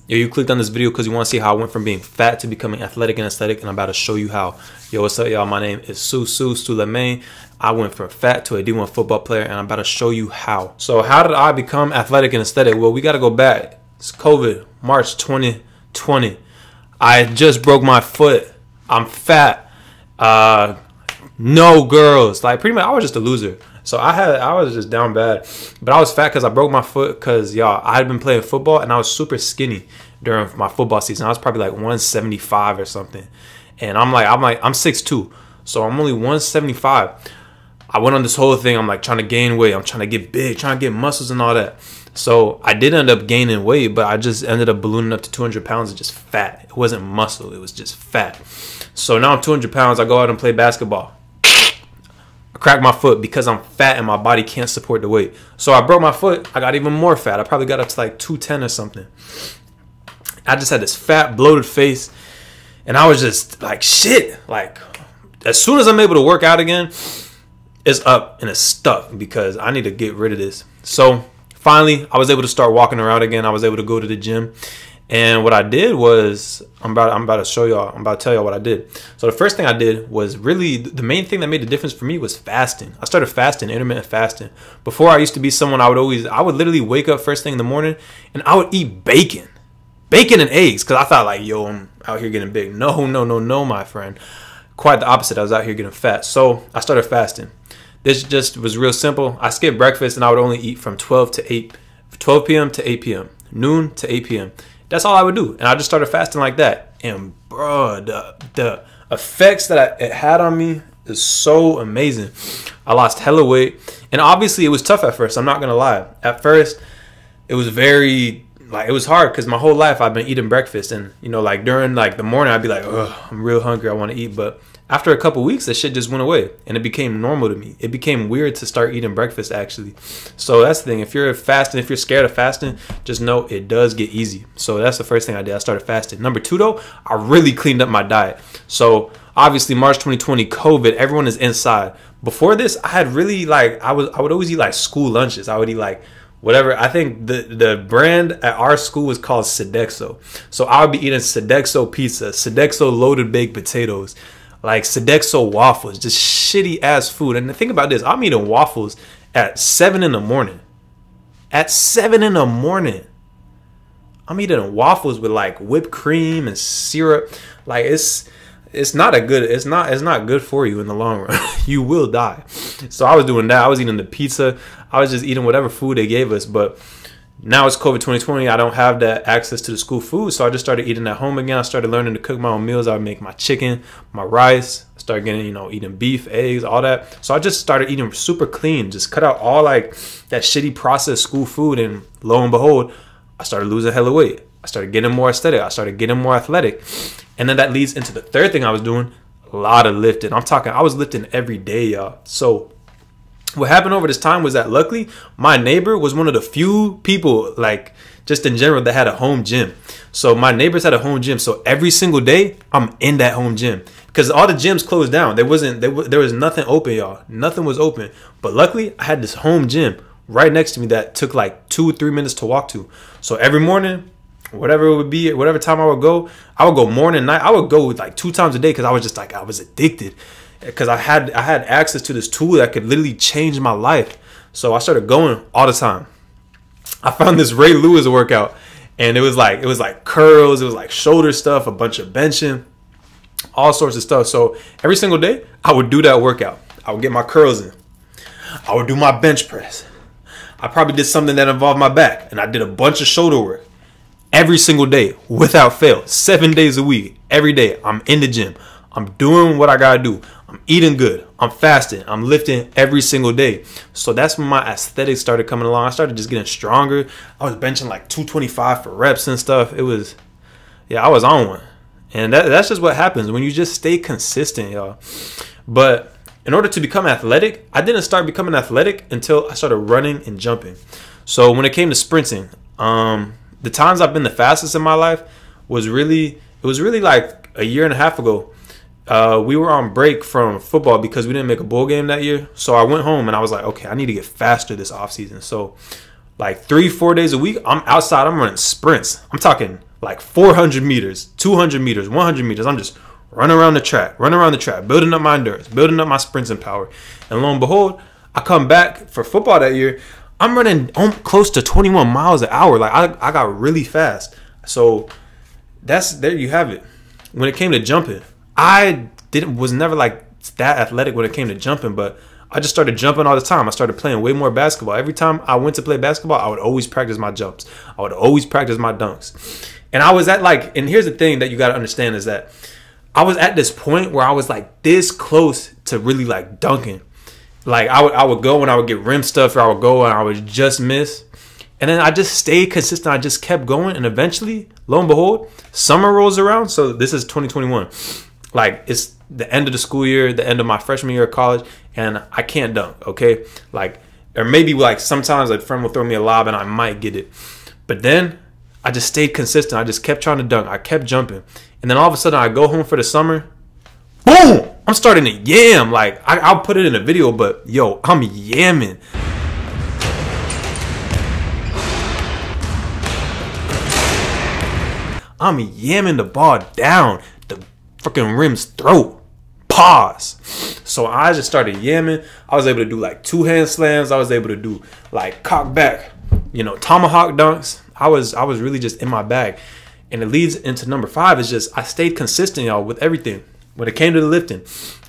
Yo, you clicked on this video because you want to see how I went from being fat to becoming athletic and aesthetic, and I'm about to show you how. Yo, what's up, y'all? My name is Suleiman. I went from fat to a D1 football player, and I'm about to show you how. So how did I become athletic and aesthetic? Well, we got to go back. It's COVID, March 2020. I just broke my foot. I'm fat. No girls. Like, pretty much, I was just a loser. So I was just down bad, but I was fat because I broke my foot because, y'all, I had been playing football and I was super skinny during my football season. I was probably like 175 or something, and I'm 6'2", so I'm only 175. I went on this whole thing. I'm like trying to gain weight. I'm trying to get big, trying to get muscles and all that. So I did end up gaining weight, but I just ended up ballooning up to 200 pounds and just fat. It wasn't muscle, it was just fat. So now I'm 200 pounds. I go out and play basketball. Crack my foot because I'm fat and my body can't support the weight. So I broke my foot. I got even more fat. I probably got up to like 210 or something. I just had this fat, bloated face, and I was just like, shit. Like, as soon as I'm able to work out again, it's up and it's stuck because I need to get rid of this. So finally, I was able to start walking around again. I was able to go to the gym. And what I did was, I'm about to show y'all, I'm about to tell y'all what I did. So the first thing I did was really, the main thing that made the difference for me was fasting. I started fasting, intermittent fasting. Before, I used to be someone I would literally wake up first thing in the morning and I would eat bacon and eggs, because I thought like, yo, I'm out here getting big. No, my friend. Quite the opposite. I was out here getting fat. So I started fasting. This just was real simple. I skipped breakfast and I would only eat from 12 p.m. to 8 p.m., noon to 8 p.m. That's all I would do. And I just started fasting like that. And bro, the effects that it had on me is so amazing. I lost hella weight. And obviously it was tough at first. I'm not going to lie. At first, it was it was hard because my whole life I've been eating breakfast. And, you know, like during like the morning, I'd be like, ugh, I'm real hungry. I want to eat. But after a couple weeks, that shit just went away and it became normal to me. It became weird to start eating breakfast, actually. So that's the thing. If you're fasting, if you're scared of fasting, just know it does get easy. So that's the first thing I did. I started fasting. Number two, though, I really cleaned up my diet. So obviously, March 2020, COVID, everyone is inside. Before this, I had really I would always eat like school lunches. I would eat like whatever. I think the brand at our school was called Sodexo. So I would be eating Sodexo pizza, Sodexo loaded baked potatoes, like Sodexo waffles, just shitty ass food. And think about this, I'm eating waffles at 7 in the morning. At 7 in the morning, I'm eating waffles with like whipped cream and syrup. Like it's not good for you in the long run. You will die. So I was doing that. I was eating the pizza. I was just eating whatever food they gave us. But now it's COVID 2020. I don't have that access to the school food, so I just started eating at home again. I started learning to cook my own meals. I would make my chicken, my rice. I started getting, eating beef, eggs, all that. So I just started eating super clean. Just cut out all like that shitty processed school food, and lo and behold, I started losing hella weight. I started getting more aesthetic. I started getting more athletic, and then that leads into the third thing I was doing: a lot of lifting. I'm talking, I was lifting every day, y'all. So what happened over this time was that luckily my neighbor was one of the few people, like just in general, that had a home gym. So my neighbors had a home gym. So every single day I'm in that home gym because all the gyms closed down. There was nothing open, y'all. Nothing was open. But luckily I had this home gym right next to me that took like 2 or 3 minutes to walk to. So every morning, whatever it would be, whatever time I would go morning, night. I would go like 2 times a day because I was just like, I was addicted. Because I had access to this tool that could literally change my life. So I started going all the time. I found this Ray Lewis workout, and it was like curls, it was like shoulder stuff, a bunch of benching, all sorts of stuff. So every single day I would do that workout. I would get my curls in. I would do my bench press. I probably did something that involved my back, and I did a bunch of shoulder work every single day without fail, 7 days a week. Every day I'm in the gym. I'm doing what I gotta do. I'm eating good. I'm fasting. I'm lifting every single day. So that's when my aesthetics started coming along. I started just getting stronger. I was benching like 225 for reps and stuff. It was, yeah, I was on one. And that's just what happens when you just stay consistent, y'all. But in order to become athletic, I didn't start becoming athletic until I started running and jumping. So when it came to sprinting, the times I've been the fastest in my life was really like a year and a half ago. We were on break from football because we didn't make a bowl game that year. So I went home and I was like, okay, I need to get faster this offseason. So like 3-4 days a week, I'm outside, I'm running sprints. I'm talking like 400 meters, 200 meters, 100 meters. I'm just running around the track, building up my endurance, building up my sprints and power. And lo and behold, I come back for football that year. I'm running close to 21 miles an hour. Like I got really fast. So there you have it. When it came to jumping, I was never like that athletic when it came to jumping, but I just started jumping all the time. I started playing way more basketball. Every time I went to play basketball, I would always practice my jumps. I would always practice my dunks. And I was at like, and here's the thing that you got to understand is that I was at this point where I was like this close to really like dunking. Like I would go and I would get rim stuff, or I would go and I would just miss. And then I just stayed consistent. I just kept going. And eventually, lo and behold, summer rolls around. So this is 2021. Like it's the end of the school year, the end of my freshman year of college, and I can't dunk, okay? Like, or maybe like sometimes a friend will throw me a lob and I might get it. But then I just stayed consistent. I just kept trying to dunk. I kept jumping. And then all of a sudden I go home for the summer. Boom! I'm starting to yam. Like, I'll put it in a video, but yo, I'm yamming. I'm yamming the ball down the freaking rim's throat. Pause. So I just started yamming. I was able to do like 2 hand slams. I was able to do like cock back, you know, tomahawk dunks. I was really just in my bag. And it leads into number 5 is just I stayed consistent, y'all, with everything. When it came to the lifting,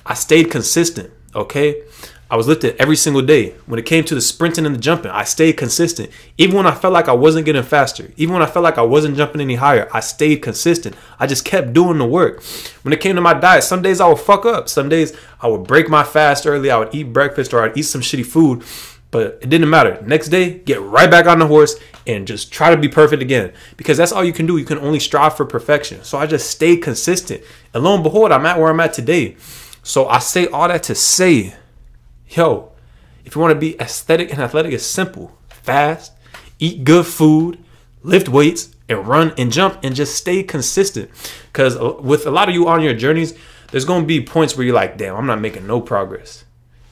I stayed consistent, okay? I was lifting every single day. When it came to the sprinting and the jumping, I stayed consistent. Even when I felt like I wasn't getting faster, even when I felt like I wasn't jumping any higher, I stayed consistent. I just kept doing the work. When it came to my diet, some days I would fuck up. Some days I would break my fast early. I would eat breakfast or I'd eat some shitty food, but it didn't matter. Next day, get right back on the horse and just try to be perfect again, because that's all you can do. You can only strive for perfection. So I just stayed consistent. And lo and behold, I'm at where I'm at today. So I say all that to say, yo, if you want to be aesthetic and athletic, it's simple. Fast, eat good food, lift weights, and run and jump, and just stay consistent. Because with a lot of you on your journeys, there's going to be points where you're like, damn, I'm not making no progress.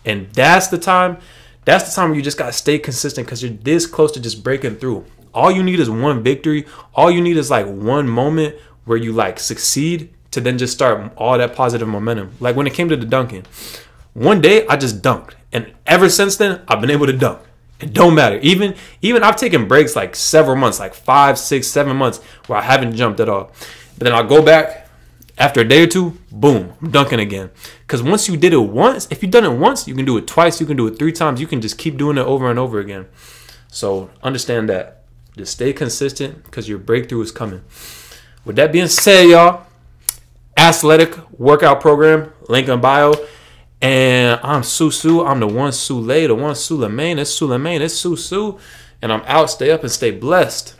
And that's the time where you just got to stay consistent, because you're this close to just breaking through. All you need is one victory. All you need is like one moment where you like succeed to then just start all that positive momentum. Like when it came to the dunking, one day I just dunked, and ever since then I've been able to dunk. It don't matter. Even I've taken breaks like several months, like 5, 6, 7 months where I haven't jumped at all. But then I'll go back after a day or two, boom, I'm dunking again. Because once you did it once, if you've done it once, you can do it twice, you can do it 3 times, you can just keep doing it over and over again. So understand that. Just stay consistent, because your breakthrough is coming. With that being said, y'all, athletic workout program, link in bio. And I'm Susu. I'm the one Sule, the one Suleiman. It's Suleiman. It's Susu. And I'm out. Stay up and stay blessed.